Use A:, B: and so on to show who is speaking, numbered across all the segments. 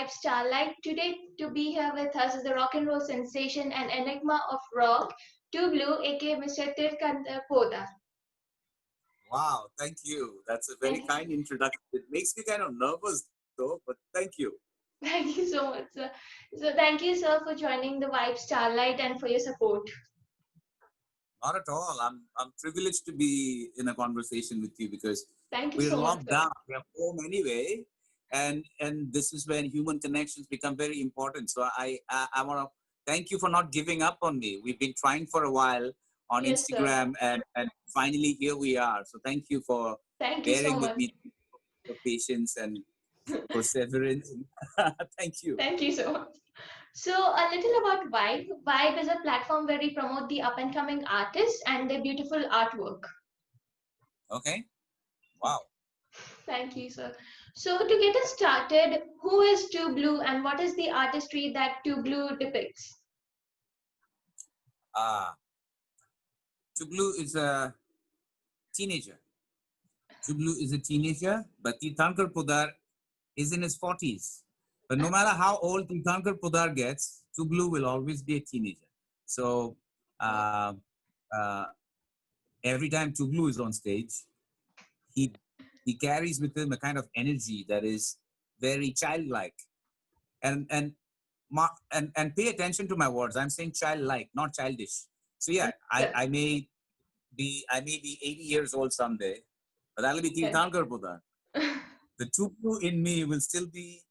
A: Vibe Starlight. Today, to be here with us is the rock and roll sensation and enigma of rock, Two Blue, aka Mr. Tirthankar Poddar.
B: Wow, thank you. That's a very
A: Thank you.
B: kind introduction. It makes me kind of nervous though, but thank you.
A: Thank you so much, sir. So, thank you, sir, for joining the Vibe Starlight and for your support.
B: Not at all. I'm privileged to be in a conversation with you because
A: Thank you
B: we're
A: so much,
B: locked
A: sir.
B: down. We're home anyway, and this is when human connections become very important. So I want to thank you for not giving up on me. We've been trying for a while on
A: Yes, sir.
B: Instagram, and finally here we are. So thank you for
A: Thank you so
B: bearing with
A: much.
B: me, for patience and perseverance. Thank you.
A: Thank you so much. So, a little about Vibe. Vibe is a platform where we promote the up and coming artists and their beautiful artwork.
B: Okay. Wow.
A: Thank you, sir. So, to get us started, who is Two Blue and what is the artistry that Two Blue depicts?
B: Ah, Chuglu is a teenager. Chuglu is a teenager, but Tirthankar Poddar is in his 40s. But no matter how old Tirthankar Poddar gets, Chuglu will always be a teenager. So uh, uh, every time Chuglu is on stage, he he carries with him a kind of energy that is very childlike. And and pay attention to my words. I'm saying childlike, not childish. So yeah,
A: Yes,
B: I may be 80 years old someday, but that'll be
A: yes.
B: Tirthankar Poddar. The Chuglu in me will still be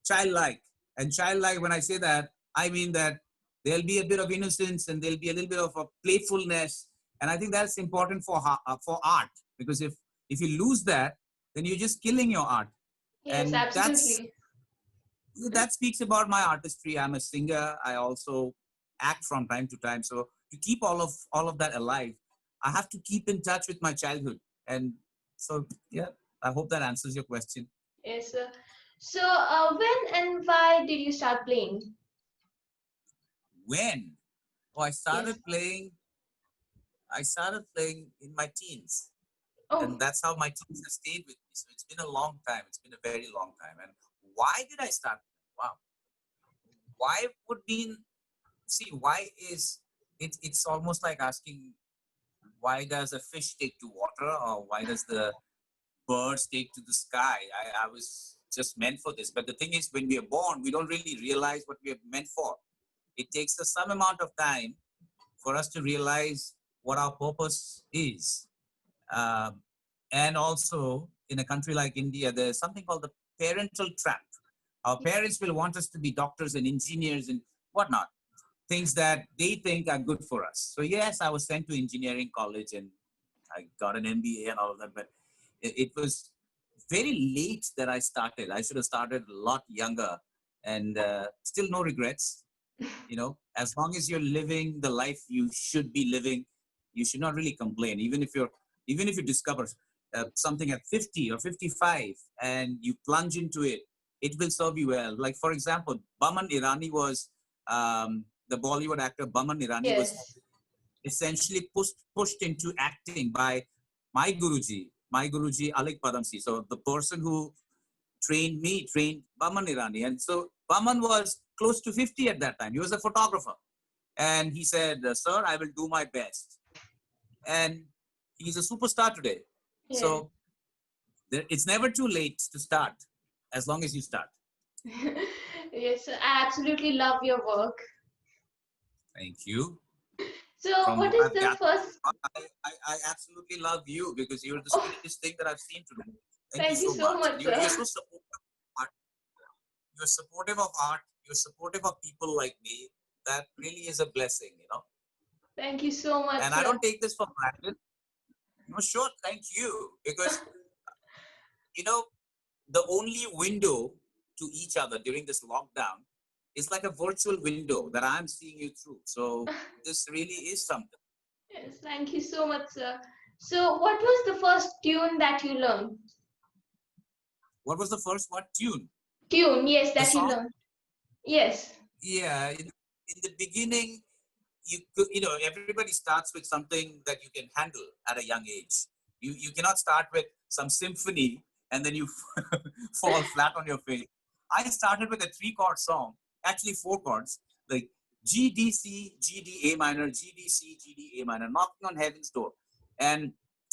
B: childlike. And childlike, when I say that, I mean that there'll be a bit of innocence and there'll be a little bit of a playfulness. And I think that's important for art, because if you lose that, then you're just killing your art.
A: Yes,
B: And
A: absolutely.
B: that speaks about my artistry. I'm a singer. I also act from time to time. So to keep all of that alive, I have to keep in touch with my childhood. And so yeah, I hope that answers your question.
A: Yes, sir. So, when and why did you start playing?
B: When? Oh,
A: Yes.
B: I started playing in my teens.
A: Oh,
B: And that's how my teens have stayed with me. So it's been a long time. It's been a very long time. And why did I start? Wow. Why would mean see why is it's almost like asking, why does a fish take to water, or why does the birds take to the sky? I was just meant for this. But the thing is, when we are born, we don't really realize what we are meant for. It takes us some amount of time for us to realize what our purpose is. Um, and also, in a country like India, there's something called the parental trap. Our parents will want us to be doctors and engineers and whatnot, things that they think are good for us. So yes, I was sent to engineering college and I got an MBA and all of that, but it was very late that I started. I should have started a lot younger, and still no regrets. You know, as long as you're living the life you should be living, you should not really complain. Even if you discover something at 50 or 55 and you plunge into it, it will serve you well. Like for example, Baman Irani was the Bollywood actor. Baman Irani was
A: yes.
B: essentially pushed into acting by my Guruji Alik Padamsi. So the person who trained me trained Baman Irani, and so Baman was close to 50 at that time. He was a photographer, and he said, "Sir, I will do my best." And he's a superstar today.
A: Yeah.
B: So it's never too late to start, as long as you start.
A: Yes, I absolutely love your work.
B: Thank you.
A: So,
B: From
A: what
B: what
A: is
B: I've
A: the
B: gathered,
A: first?
B: I absolutely love you because you're the
A: Oh,
B: sweetest thing that I've seen today. Thank you
A: thank you
B: so
A: so
B: much.
A: much,
B: And
A: sir.
B: you're so supportive of art. You're supportive of art. You're supportive of people like me. That really is a blessing, you know.
A: Thank you so much,
B: And I
A: sir.
B: don't take this for granted. No, sure, thank you. Because, you know, the only window to each other during this lockdown is like a virtual window that I'm seeing you through. So this really is something.
A: Yes, thank you so much, sir. So, what was the first tune that you learned?
B: What was the first what tune?
A: Tune, yes,
B: The
A: that you
B: song?
A: learned. Yes.
B: Yeah, in the beginning, you know, everybody starts with something that you can handle at a young age. You cannot start with some symphony and then you fall flat on your face. I started with a 3-chord song, actually 4 chords, like G, D, C, G, D, A minor, G, D, C, G, D, A minor, knocking on heaven's door. And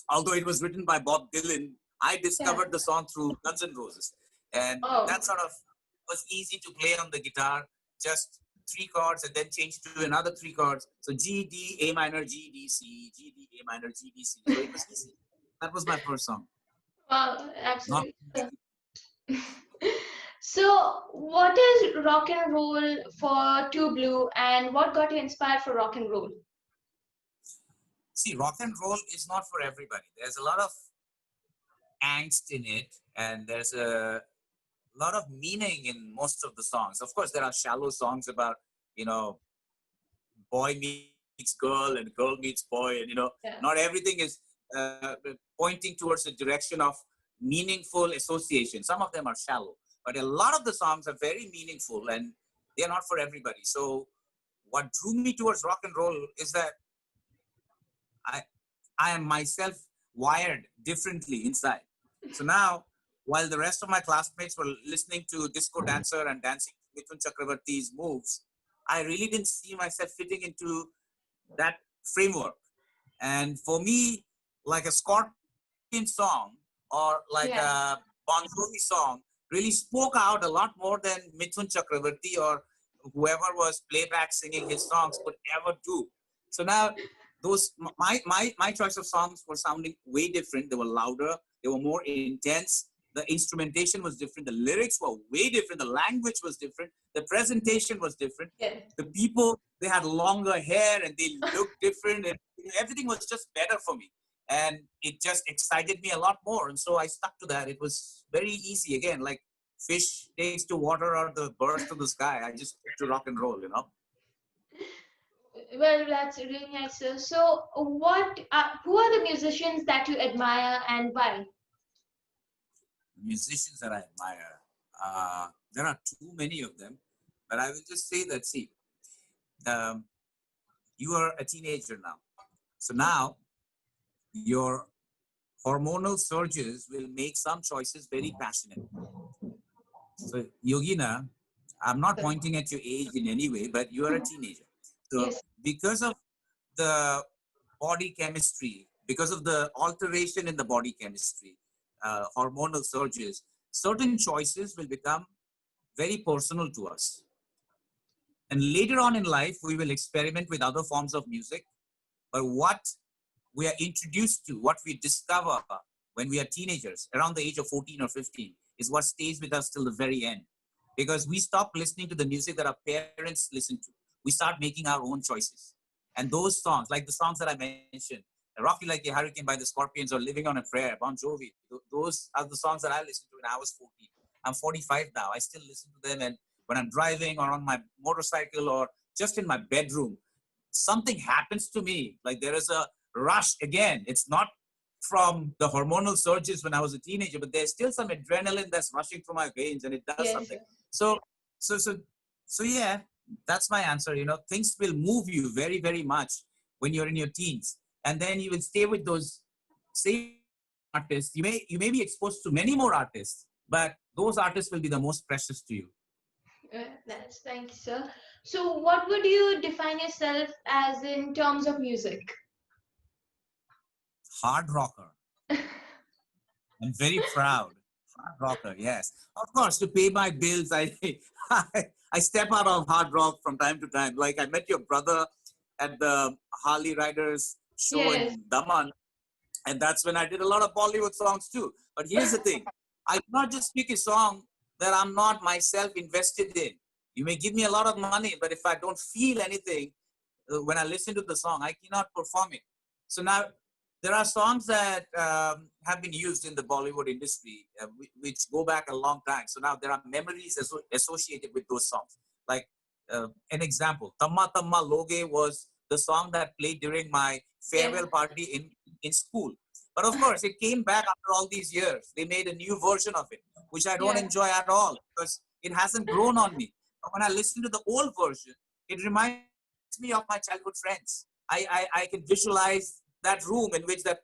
B: although it was written by Bob Dylan, I
A: Yeah.
B: discovered the song through Guns N' Roses. And
A: Oh.
B: that sort of was easy to play on the guitar, just 3 chords and then change to another 3 chords. So G, D, A minor, G, D, C, G, D, A minor, G, D, C. So it was easy. That was my first song.
A: Wow,
B: Not
A: absolutely. So, what is rock and roll for Two Blue, and what got you inspired for rock and roll?
B: See, rock and roll is not for everybody. There's a lot of angst in it, and there's a lot of meaning in most of the songs. Of course, there are shallow songs about, you know, boy meets girl and girl meets boy, and
A: Yeah.
B: not everything is pointing towards the direction of meaningful association. Some of them are shallow, but a lot of the songs are very meaningful, and they're not for everybody. So, what drew me towards rock and roll is that I I am myself wired differently inside. So now, while the rest of my classmates were listening to Disco Dancer and dancing Mithun Chakravarti's moves, I really didn't see myself fitting into that framework. And for me, like a Scorpion song or like
A: Yeah.
B: a Bon Jovi song really spoke out a lot more than Mithun Chakravarti or whoever was playback singing his songs could ever do. So now those my choice of songs were sounding way different. They were louder, they were more intense. The instrumentation was different, the lyrics were way different, the language was different, the presentation was different.
A: Yeah.
B: The people, they had longer hair and they looked different, and everything was just better for me. And it just excited me a lot more. And so I stuck to that. It was very easy. Again, like fish takes to water or the birds to the sky. I just took to rock and roll.
A: Well, that's really nice, sir. So, who are the musicians that you admire and why?
B: Musicians that I admire. There are too many of them, but I will just say that, see, um, you are a teenager now. So now your hormonal surges will make some choices very passionate. So, Yogina, I'm not
A: Sir.
B: pointing at your age in any way, but you are a teenager. So,
A: Yes.
B: because of the body chemistry, because of the alteration in the body chemistry, hormonal surges, certain choices will become very personal to us. And later on in life, we will experiment with other forms of music. But what we are introduced to, what we discover when we are teenagers, around the age of 14 or 15, is what stays with us till the very end. Because we stop listening to the music that our parents listen to. We start making our own choices. And those songs, like the songs that I mentioned, Rocky Like a Hurricane by the Scorpions or Living on a Prayer, Bon Jovi, those are the songs that I listened to when I was 14. I'm 45 now. I still listen to them. And when I'm driving or on my motorcycle or just in my bedroom, something happens to me. Like there is a rush again. It's not from the hormonal surges when I was a teenager, but there's still some adrenaline that's rushing through my veins and it does
A: Yes,
B: something.
A: sir.
B: So, so, so, so yeah, that's my answer. Things will move you very, very much when you're in your teens. And then you will stay with those same artists. You may be exposed to many more artists, but those artists will be the most precious to you.
A: Thank you, sir. So, what would you define yourself as in terms of music?
B: Hard rocker. I'm very proud. Hard rocker, yes. Of course, to pay my bills, I step out of hard rock from time to time. Like I met your brother at the Harley Riders show
A: Yes.
B: in Daman, and that's when I did a lot of Bollywood songs too. But here's the thing: I cannot just pick a song that I'm not myself invested in. You may give me a lot of money, but if I don't feel anything when I listen to the song, I cannot perform it. So now there are songs that have been used in the Bollywood industry, which go back a long time. So now there are memories associated with those songs. Like an example, Tamma Tamma Loge was the song that played during my
A: Yes.
B: farewell party in school. But of course, it came back after all these years. They made a new version of it, which I don't
A: Yeah.
B: enjoy at all because it hasn't grown on me. But when I listen to the old version, it reminds me of my childhood friends. I can visualize that room in which that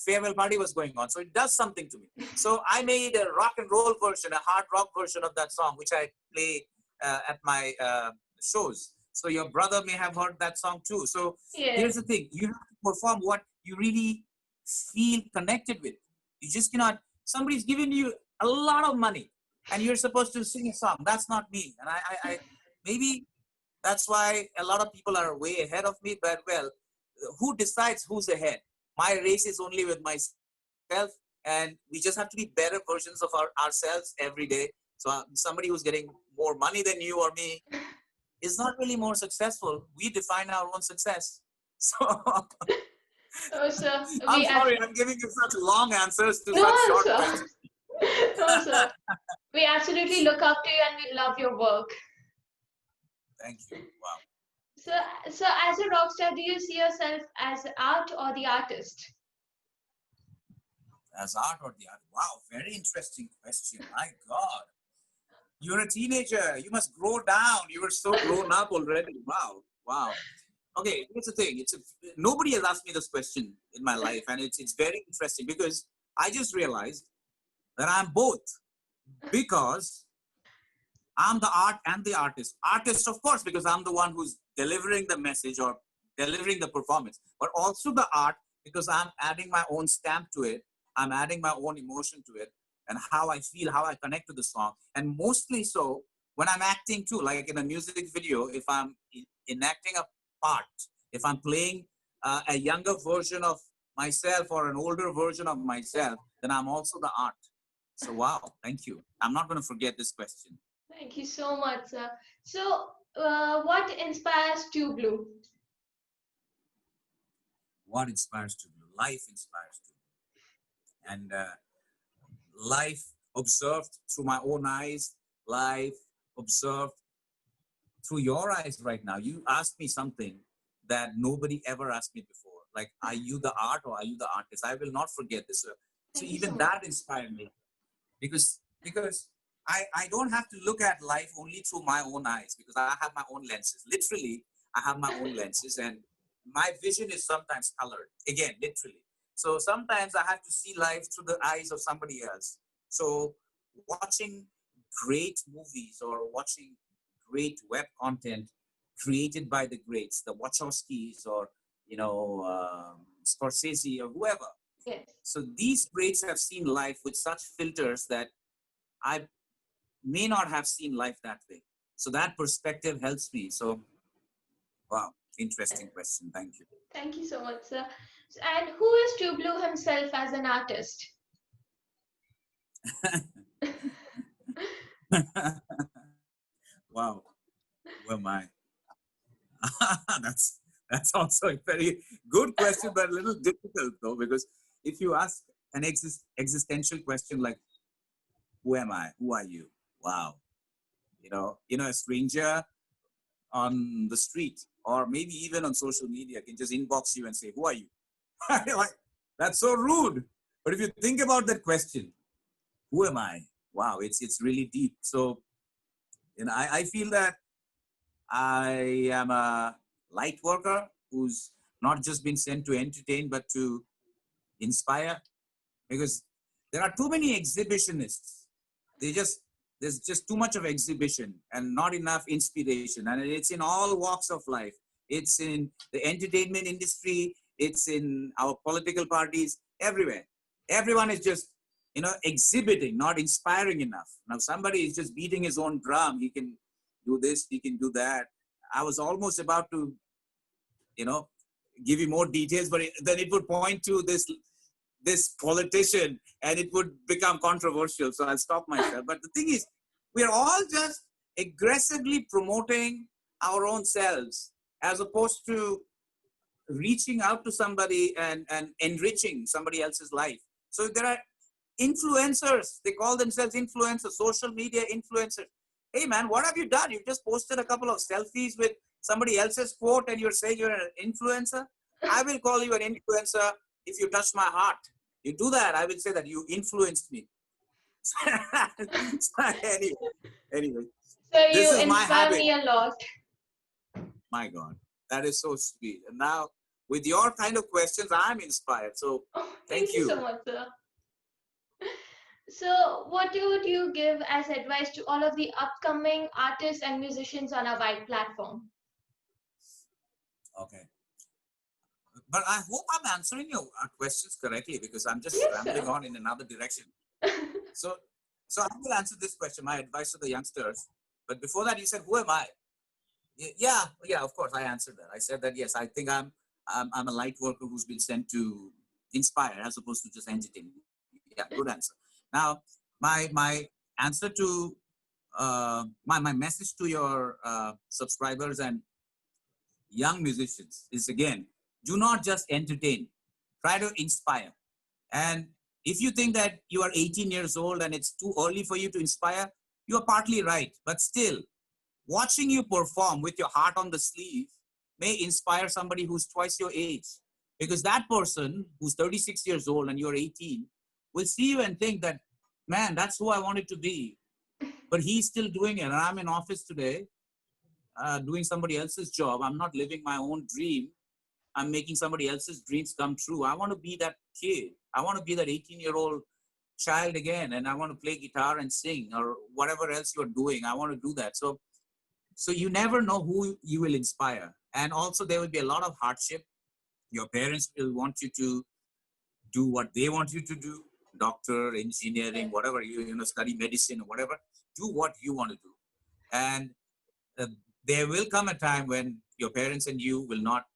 B: farewell party was going on. So it does something to me. So I made a rock and roll version, a hard rock version of that song, which I play at my shows. So your brother may have heard that song too. So here's
A: Yes.
B: the thing. You have to perform what you really feel connected with. You just cannot, somebody's giving you a lot of money and you're supposed to sing a song. That's not me. And I maybe that's why a lot of people are way ahead of me. But well, who decides who's ahead? My race is only with myself, and we just have to be better versions of ourselves every day. So somebody who's getting more money than you or me is not really more successful. We define our own success. So
A: Oh, sir.
B: I'm sorry, I'm giving you such long answers to such
A: No,
B: short
A: sir.
B: questions.
A: No, sir. We absolutely look up to you and we love your work.
B: Thank you. Wow.
A: So, so as a rock star, do you see yourself as art or the artist?
B: As art or the art? Wow, very interesting question. My God. You're a teenager. You must grow down. You were so grown up already. Wow. Wow. Okay, here's the thing. Nobody has asked me this question in my life, and it's very interesting because I just realized that I'm both, because I'm the art and the artist. Artist, of course, because I'm the one who's delivering the message or delivering the performance, but also the art because I'm adding my own stamp to it. I'm adding my own emotion to it and how I feel, how I connect to the song. And mostly so when I'm acting too, like in a music video, if I'm enacting a part, if I'm playing a younger version of myself or an older version of myself, then I'm also the art. So, wow, thank you. I'm not going to forget this question.
A: Thank you so much, sir. So, what inspires True Blue?
B: What inspires to do? Life inspires to do. And life observed through my own eyes, life observed through your eyes right now. You asked me something that nobody ever asked me before. Like, are you the art or are you the artist? I will not forget this. So
A: Thank you so
B: even
A: much.
B: that inspired me because I don't have to look at life only through my own eyes, because I have my own lenses. Literally, I have my own lenses, and my vision is sometimes colored. Again, literally. So sometimes I have to see life through the eyes of somebody else. So watching great movies or watching great web content created by the greats, the Wachowskis or Scorsese or whoever.
A: Yes.
B: So these greats have seen life with such filters that I may not have seen life that way. So that perspective helps me. So, wow, interesting question. Thank you.
A: Thank you so much, sir. And who is True Blue himself as an artist?
B: Wow, who am I? that's also a very good question, but a little difficult though, because if you ask an existential question like, "Who am I? Who are you?" Wow, a stranger on the street or maybe even on social media can just inbox you and say, "Who are you?" Like, that's so rude. But if you think about that question, who am I? Wow, it's really deep. So, I feel that I am a light worker who's not just been sent to entertain, but to inspire, because there are too many exhibitionists. There's just too much of exhibition and not enough inspiration. And it's in all walks of life. It's in the entertainment industry. It's in our political parties, everywhere. Everyone is just, exhibiting, not inspiring enough. Now somebody is just beating his own drum. He can do this, he can do that. I was almost about to, give you more details, but then it would point to this politician and it would become controversial. So I'll stop myself. But the thing is, we're all just aggressively promoting our own selves as opposed to reaching out to somebody and enriching somebody else's life. So there are influencers. They call themselves influencers, social media influencers. Hey man, what have you done? You just posted a couple of selfies with somebody else's quote and you're saying you're an influencer? I will call you an influencer if you touch my heart. You do that, I will say that you influenced me. anyway,
A: So
B: this
A: you
B: is my
A: inspire
B: habit.
A: me a lot.
B: My God, that is so sweet. And now with your kind of questions, I'm inspired. So
A: Oh,
B: thank
A: thank you so
B: you.
A: much, sir. So, what would you give as advice to all of the upcoming artists and musicians on our wide platform?
B: Okay. But I hope I'm answering your questions correctly, because I'm just
A: Yes,
B: rambling
A: sir.
B: on in another direction. So, so I will answer this question. My advice to the youngsters. But before that, you said, "Who am I?" Yeah, yeah. Of course, I answered that. I said that yes. I think I'm a light worker who's been sent to inspire as opposed to just entertain. Yeah, good answer. Now, my answer to my message to your subscribers and young musicians is, again, do not just entertain, try to inspire. And if you think that you are 18 years old and it's too early for you to inspire, you are partly right. But still, watching you perform with your heart on the sleeve may inspire somebody who's twice your age. Because that person who's 36 years old and you're 18 will see you and think that, man, that's who I wanted to be. But he's still doing it. And I'm in office today doing somebody else's job. I'm not living my own dream. I'm making somebody else's dreams come true. I want to be that kid. I want to be that 18-year-old child again. And I want to play guitar and sing or whatever else you're doing. I want to do that. So you never know who you will inspire. And also there will be a lot of hardship. Your parents will want you to do what they want you to do, doctor, engineering, whatever, study medicine or whatever. Do what you want to do. And uh, there will come a time when your parents and you will not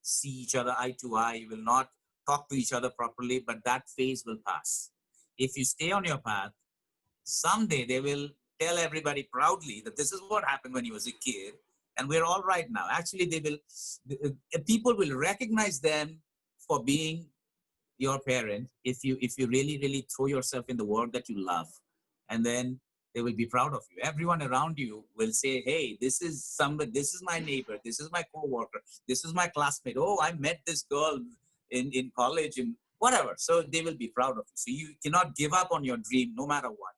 B: see each other eye to eye. You will not talk to each other properly, but that phase will pass. If you stay on your path, someday they will tell everybody proudly that this is what happened when he was a kid, and we're all right now. Actually, people will recognize them for being your parent if you really throw yourself in the work that you love, and then they will be proud of you. Everyone around you will say, hey, this is somebody, this is my neighbor, this is my co-worker, this is my classmate. Oh, I met this girl in college and whatever. So they will be proud of you. So you cannot give up on your dream no matter what.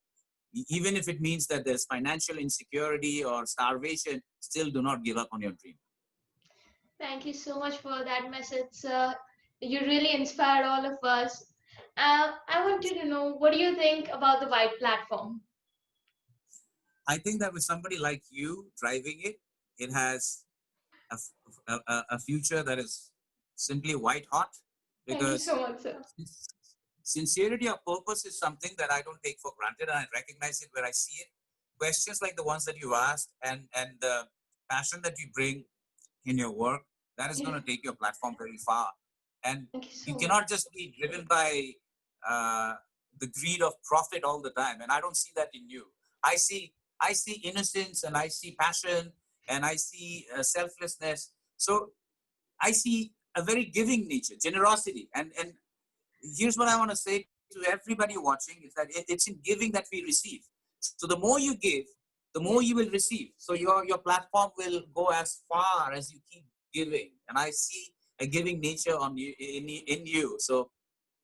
B: Even if it means that there's financial insecurity or starvation, still do not give up on your dream.
A: Thank you so much for that message, sir. You really inspired all of us. I wanted to know, what do you think about the wide platform?
B: I think that with somebody like you driving it, it has a future that is simply white hot,
A: Thank you
B: because
A: so much, sir.
B: sincerity of purpose is something that I don't take for granted, and I recognize it where I see it. Questions like the ones that you asked, and the passion that you bring in your work, that is
A: Yeah,
B: going to take your platform very far. And
A: thank you so
B: you
A: much.
B: cannot just be driven by uh, the greed of profit all the time. And I don't see that in you. I see innocence, and I see passion, and I see selflessness. So I see a very giving nature, generosity. And here's what I want to say to everybody watching is that it's in giving that we receive. So the more you give, the more
A: Yeah,
B: you will receive. So your platform will go as far as you keep giving. And I see a giving nature on you in you. So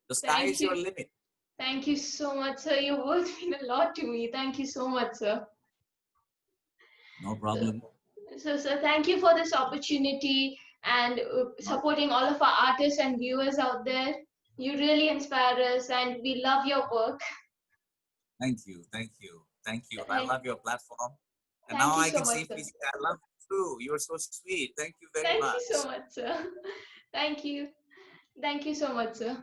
B: the sky
A: thank
B: is your
A: you.
B: limit.
A: Thank you so much, sir. Your words mean a lot to me. Thank you so much, sir.
B: No
A: So,
B: problem.
A: so thank you for this opportunity and
B: No,
A: supporting all of our artists and viewers out there. You really inspire us, and we love your work.
B: thank you, thank you, thank you. I
A: Thank,
B: love your platform, and now
A: thank you
B: I
A: so
B: can
A: much,
B: safely
A: sir.
B: say I love you too. You're so sweet. Thank you very
A: Thank you so
B: much.
A: much, sir. Thank you. Thank you so much, sir.